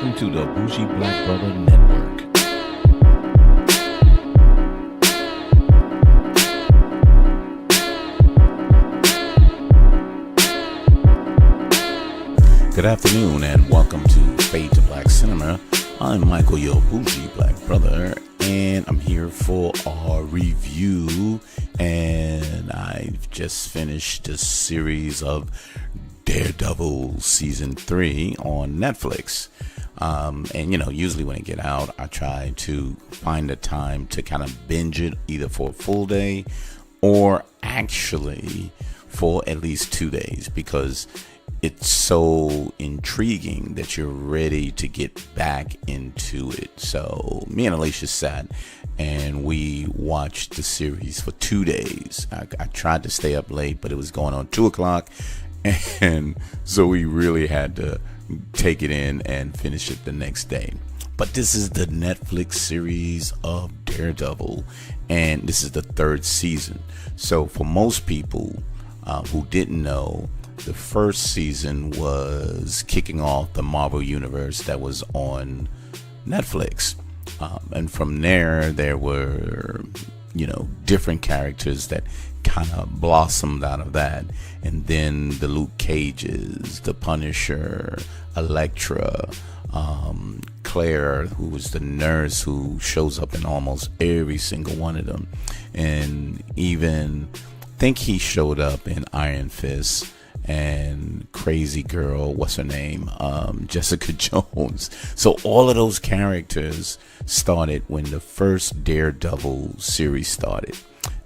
welcome to the Bougie Black Brother Network. Good afternoon and welcome to Fade to Black Cinema. I'm Michael, your Bougie Black Brother, and I'm here for our review. And I've just finished the series of Daredevil Season 3 on Netflix. And usually when I get out, I try to find a time to kind of binge it either for a full day or actually for at least 2 days, because it's so intriguing that you're ready to get back into it. So me and Alicia sat and we watched the series for 2 days. I tried to stay up late, but it was going on 2 o'clock. And so we really had to take it in and finish it the next day. But this is the Netflix series of Daredevil, and this is the 3rd season. So for most people who didn't know, the first season was kicking off the Marvel Universe that was on Netflix. And from there were, different characters that kind of blossomed out of that. And then the Luke Cages, the Punisher, Elektra, Claire, who was the nurse who shows up in almost every single one of them. And even think he showed up in Iron Fist, and Crazy Girl, what's her name, Jessica Jones. So all of those characters started when the first Daredevil series started.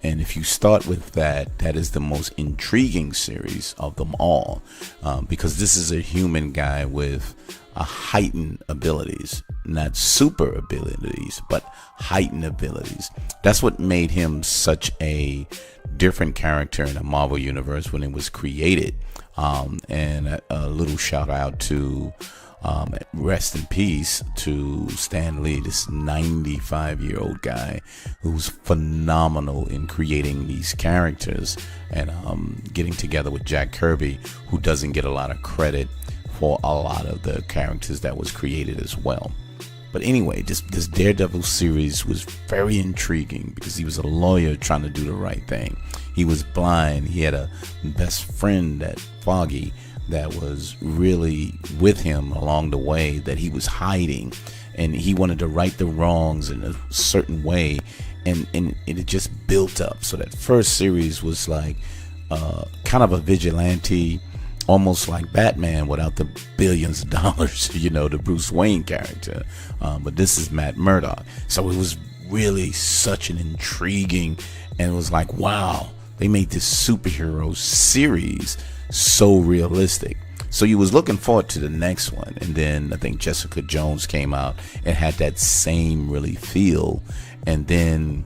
And if you start with that, that is the most intriguing series of them all, because this is a human guy with heightened abilities, not super abilities, but heightened abilities. That's what made him such a different character in the Marvel Universe when it was created. And a little shout out to rest in peace to Stan Lee, this 95-year-old guy who's phenomenal in creating these characters, and getting together with Jack Kirby, who doesn't get a lot of credit for a lot of the characters that was created as well. But anyway, this Daredevil series was very intriguing because he was a lawyer trying to do the right thing. He was blind. He had a best friend, that Foggy, that was really with him along the way, that he was hiding, and he wanted to right the wrongs in a certain way, and it just built up. So that first series was like kind of a vigilante, almost like Batman without the billions of dollars, the Bruce Wayne character. But this is Matt Murdock. So it was really such an intriguing, and it was like, wow, they made this superhero series so realistic. So you was looking forward to the next one. And then I think Jessica Jones came out and had that same really feel. And then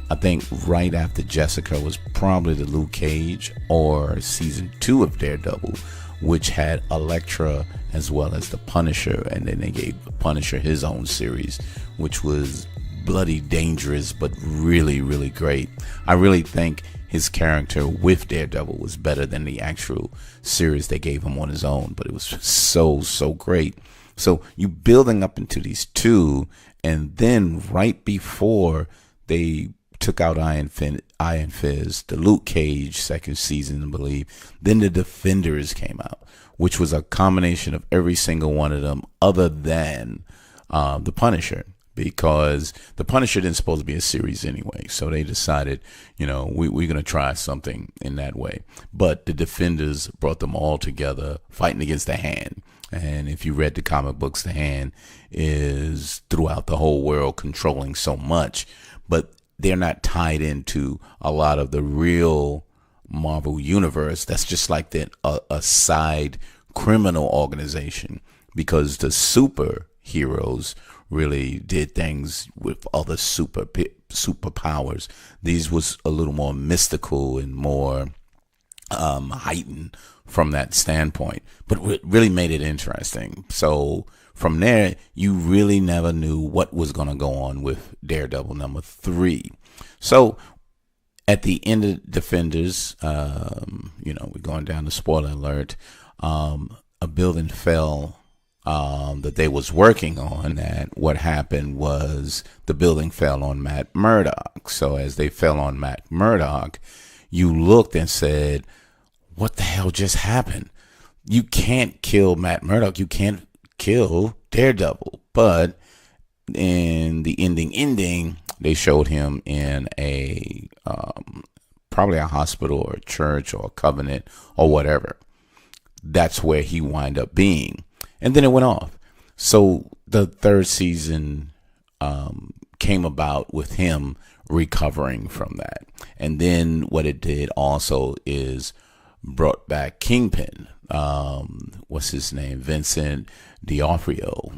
I think right after Jessica was probably the Luke Cage or season 2 of Daredevil, which had Elektra as well as the Punisher. And then they gave the Punisher his own series, which was bloody dangerous, but really, really great. I really think his character with Daredevil was better than the actual series they gave him on his own, but it was so great. So you building up into these two, and then right before they took out Iron Fist, the Luke Cage second season, I believe, then the Defenders came out, which was a combination of every single one of them other than the Punisher, because the Punisher didn't supposed to be a series anyway. So they decided, we're going to try something in that way. But the Defenders brought them all together fighting against the Hand. And if you read the comic books, the Hand is throughout the whole world controlling so much, but they're not tied into a lot of the real Marvel Universe. That's just like a side criminal organization, because the superheroes really did things with other superpowers. These was a little more mystical and more heightened from that standpoint, but it really made it interesting. So from there, you really never knew what was going to go on with Daredevil number 3. So at the end of Defenders, we're going down to spoiler alert. A building fell that they was working on. That what happened was the building fell on Matt Murdock. So as they fell on Matt Murdock, you looked and said, what the hell just happened? You can't kill Matt Murdock. You can't kill Daredevil. But in the ending, they showed him in a probably a hospital or a church or a covenant or whatever. That's where he wind up being. And then it went off. So the third season came about with him recovering from that. And then what it did also is brought back Kingpin. What's his name? Vincent D'Onofrio,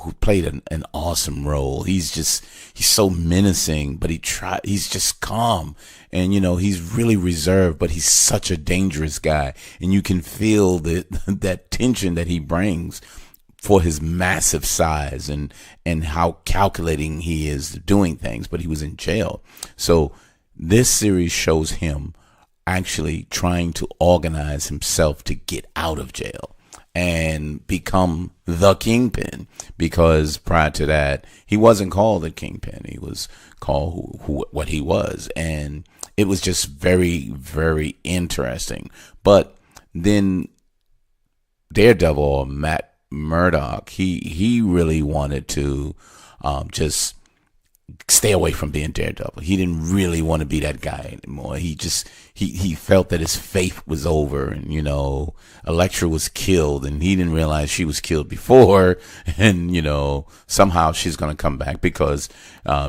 who played an awesome role. He's so menacing, but he's just calm. And, he's really reserved, but he's such a dangerous guy. And you can feel that tension that he brings for his massive size and how calculating he is doing things. But he was in jail. So this series shows him actually trying to organize himself to get out of jail and become the Kingpin, because prior to that, he wasn't called the Kingpin. He was called what he was. And it was just very, very interesting. But then Daredevil, or Matt Murdock, he really wanted to just stay away from being Daredevil. He didn't really want to be that guy anymore. He felt that his faith was over, and Elektra was killed, and he didn't realize she was killed before, and somehow she's gonna come back because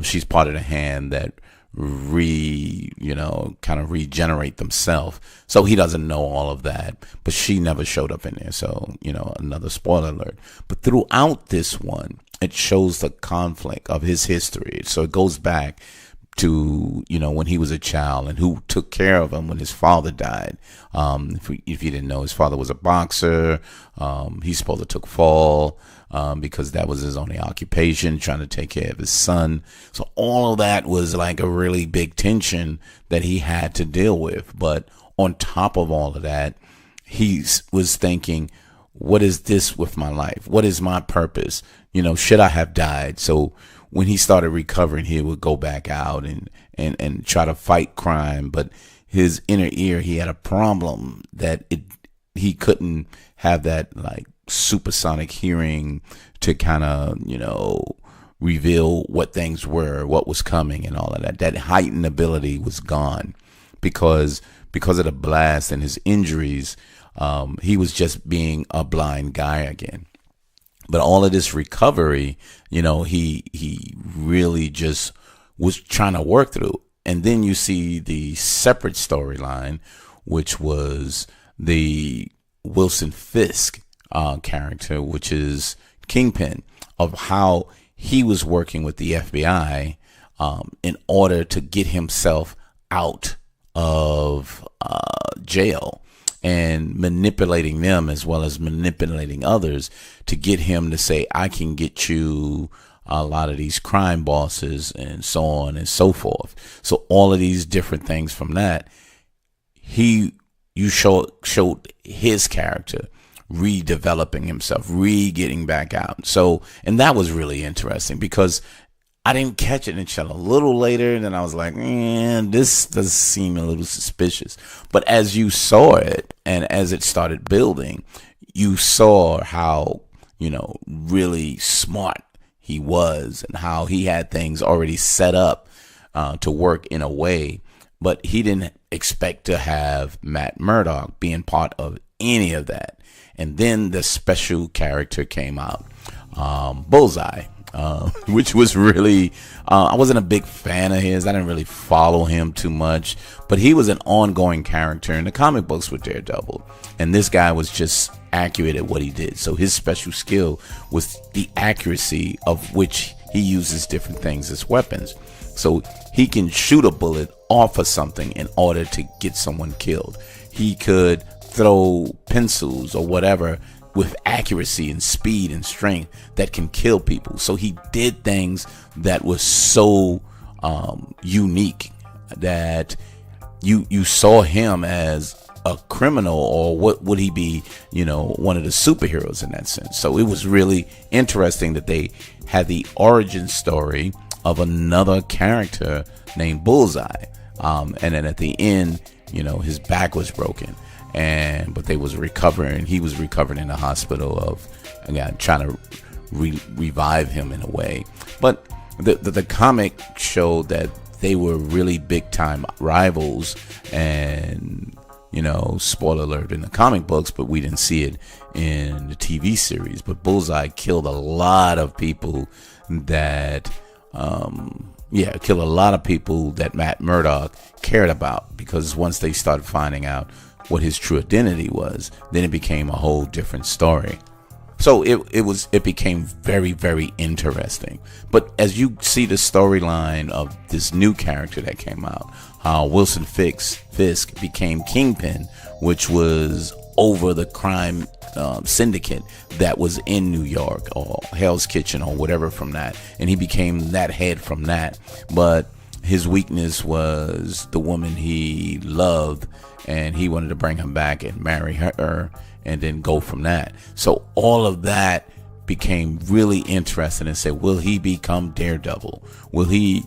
she's part of the hand that kind of regenerate themselves. So he doesn't know all of that, but she never showed up in there. So another spoiler alert. But throughout this one, it shows the conflict of his history. So it goes back to, when he was a child and who took care of him when his father died. If you didn't know, his father was a boxer. He supposed to took fall because that was his only occupation, trying to take care of his son. So all of that was like a really big tension that he had to deal with. But on top of all of that, he was thinking, what is this with my life? What is my purpose? Should I have died? So when he started recovering, he would go back out and try to fight crime. But his inner ear, he had a problem that he couldn't have that like supersonic hearing to kind of, reveal what things were, what was coming and all of that. That heightened ability was gone because of the blast and his injuries. He was just being a blind guy again. But all of this recovery, he really just was trying to work through. And then you see the separate storyline, which was the Wilson Fisk character, which is Kingpin, of how he was working with the FBI in order to get himself out of jail, and manipulating them as well as manipulating others to get him to say, I can get you a lot of these crime bosses and so on and so forth. So all of these different things from that, you showed his character redeveloping himself, getting back out. So, and that was really interesting because I didn't catch it until a little later, and then I was like, this does seem a little suspicious. But as you saw it, and as it started building, you saw how, really smart he was, and how he had things already set up to work in a way. But he didn't expect to have Matt Murdock being part of any of that. And then the special character came out, Bullseye. Which was really, I wasn't a big fan of his. I didn't really follow him too much, but he was an ongoing character in the comic books with Daredevil. And this guy was just accurate at what he did. So his special skill was the accuracy of which he uses different things as weapons. So he can shoot a bullet off of something in order to get someone killed. He could throw pencils or whatever with accuracy and speed and strength that can kill people. So he did things that was so unique that you saw him as a criminal, or what would he be, one of the superheroes in that sense? So it was really interesting that they had the origin story of another character named Bullseye. And then at the end, his back was broken, but they was recovering. He was recovering in the hospital of, again, trying to revive him in a way. But the comic showed that they were really big time rivals, and spoiler alert in the comic books, but we didn't see it in the TV series. But Bullseye killed a lot of people that Matt Murdock cared about, because once they started finding out what his true identity was, then it became a whole different story. So it became very, very interesting. But as you see the storyline of this new character that came out, how Wilson Fisk became Kingpin, which was over the crime syndicate that was in New York, or Hell's Kitchen, or whatever from that, and he became that head from that. But his weakness was the woman he loved, and he wanted to bring her back and marry her, and then go from that. So all of that became really interesting, and said, will he become Daredevil? Will he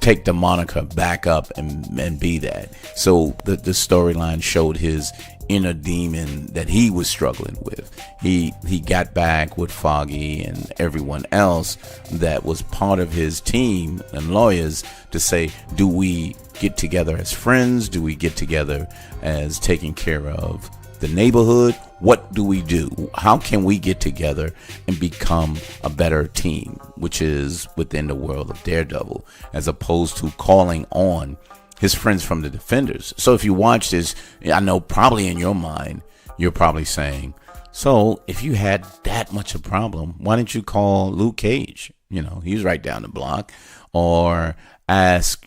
take the moniker back up and be that? So the storyline showed his inner demon that he was struggling with. He got back with Foggy and everyone else that was part of his team and lawyers to say, do we get together as friends? Do we get together as taking care of the neighborhood? What do we do? How can we get together and become a better team, which is within the world of Daredevil, as opposed to calling on his friends from the Defenders? So if you watch this, I know probably in your mind, you're probably saying, so if you had that much of a problem, why didn't you call Luke Cage? He's right down the block. Or ask,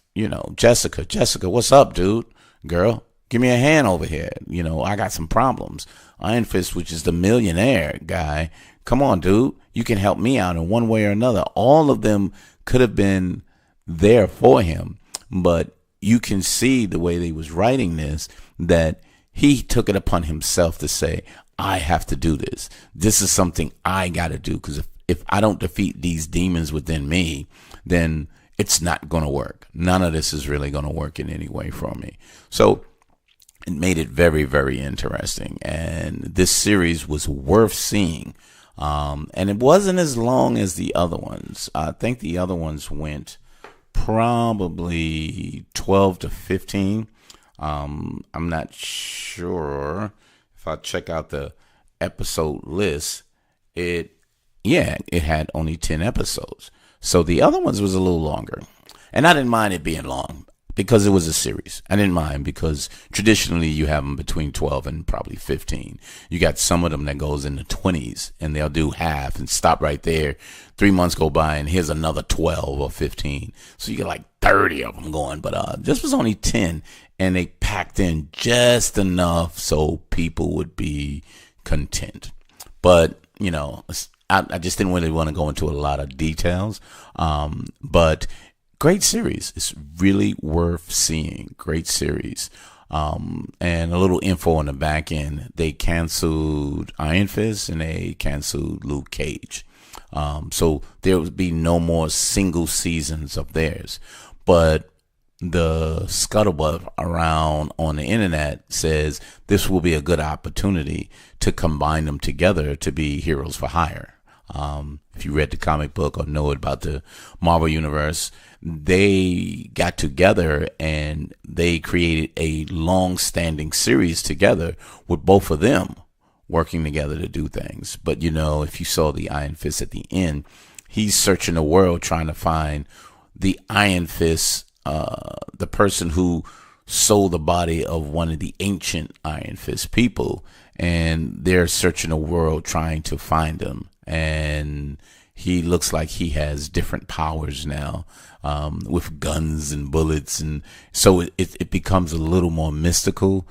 Jessica, what's up, dude? Girl, give me a hand over here. I got some problems. Iron Fist, which is the millionaire guy, come on, dude. You can help me out in one way or another. All of them could have been there for him. But you can see the way they was writing this, that he took it upon himself to say, I have to do this. This is something I got to do, because if I don't defeat these demons within me, then it's not going to work. None of this is really going to work in any way for me. So it made it very, very interesting. And this series was worth seeing. And it wasn't as long as the other ones. I think the other ones went probably 12 to 15. I'm not sure. If I check out the episode list, it had only 10 episodes. So the other ones was a little longer. And I didn't mind it being long, because it was a series. I didn't mind, because traditionally you have them between 12 and probably 15. You got some of them that goes in the 20s, and they'll do half and stop right there. 3 months go by, and here's another 12 or 15. So you get like 30 of them going. But this was only 10, and they packed in just enough so people would be content. But, I just didn't really want to go into a lot of details. But great series. It's really worth seeing. Great series. And a little info on the back end. They canceled Iron Fist and they canceled Luke Cage. So there would be no more single seasons of theirs. But the scuttlebutt around on the internet says this will be a good opportunity to combine them together to be heroes for hire. If you read the comic book or know about the Marvel Universe, they got together and they created a long-standing series together with both of them working together to do things. But, if you saw the Iron Fist at the end, he's searching the world trying to find the Iron Fist, the person who sold the body of one of the ancient Iron Fist people. And they're searching the world trying to find him. And he looks like he has different powers now, with guns and bullets. And so it becomes a little more mystical.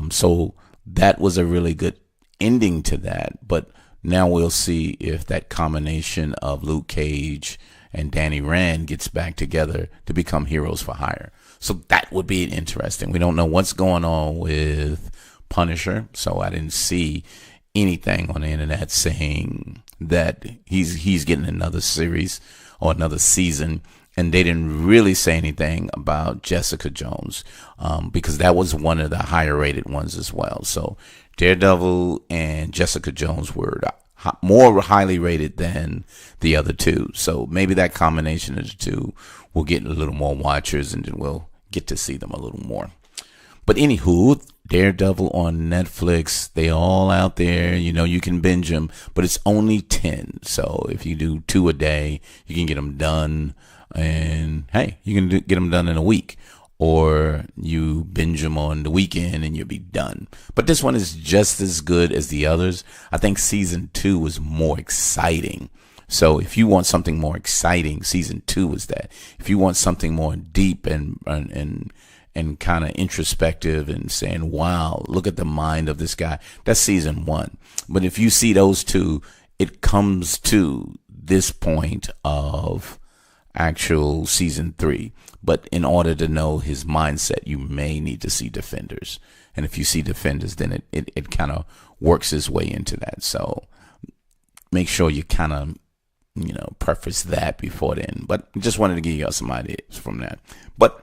So that was a really good ending to that. But now we'll see if that combination of Luke Cage and Danny Rand gets back together to become heroes for hire. So that would be interesting. We don't know what's going on with Punisher, so I didn't see anything on the internet saying that he's getting another series or another season. And they didn't really say anything about Jessica Jones, because that was one of the higher rated ones as well. So Daredevil and Jessica Jones were more highly rated than the other two. So maybe that combination of the two will get a little more watchers, and then we'll get to see them a little more. But anywho, Daredevil on Netflix, they all out there. You can binge them, but it's only 10. So if you do 2 a day, you can get them done. And hey, you can get them done in a week, or you binge them on the weekend and you'll be done. But this one is just as good as the others. I think season 2 was more exciting. So if you want something more exciting, season 2 was that. If you want something more deep and kind of introspective and saying, wow, look at the mind of this guy, that's season 1. But if you see those two, it comes to this point of actual season 3. But in order to know his mindset, you may need to see Defenders. And if you see Defenders, then it kind of works its way into that. So make sure you kind of, preface that before then. But just wanted to give you some ideas from that. But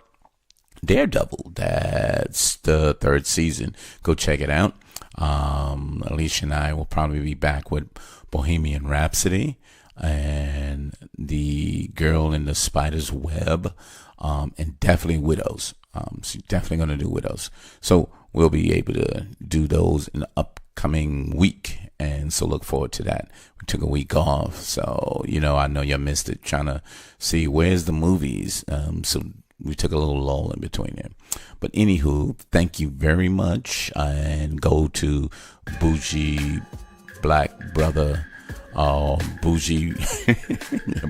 Daredevil, that's the 3rd season. Go check it out. Alicia and I will probably be back with Bohemian Rhapsody and The Girl in the Spider's Web, and definitely Widows. She's definitely going to do Widows. So we'll be able to do those in the upcoming week, and so look forward to that. We took a week off, so I know you missed it, trying to see where's the movies. So we took a little lull in between there. But anywho, thank you very much, and go to Bougie Black Brother, Bougie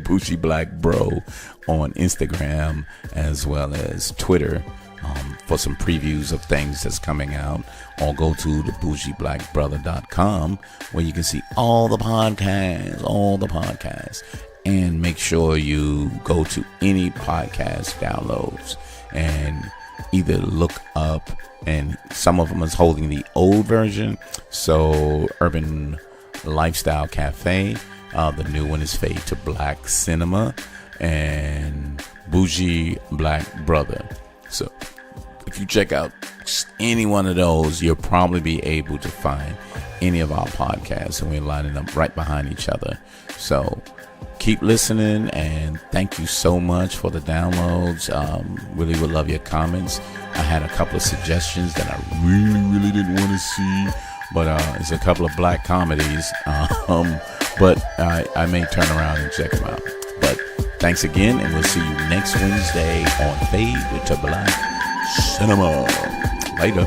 Bougie Black Bro on Instagram as well as Twitter, for some previews of things that's coming out. Or go to the bougieblackbrother.com, where you can see all the podcasts, and make sure you go to any podcast downloads and either look up, and some of them is holding the old version, so Urban Lifestyle Cafe, the new one is Fade to Black Cinema, and Bougie Black Brother. So if you check out any one of those, you'll probably be able to find any of our podcasts, and we're lining up right behind each other. So keep listening, and thank you so much for the downloads. Really would love your comments. I had a couple of suggestions that I really didn't want to see, but it's a couple of black comedies, but I may turn around and check them out. But thanks again, and we'll see you next Wednesday on Fade to Black Cinema. Later.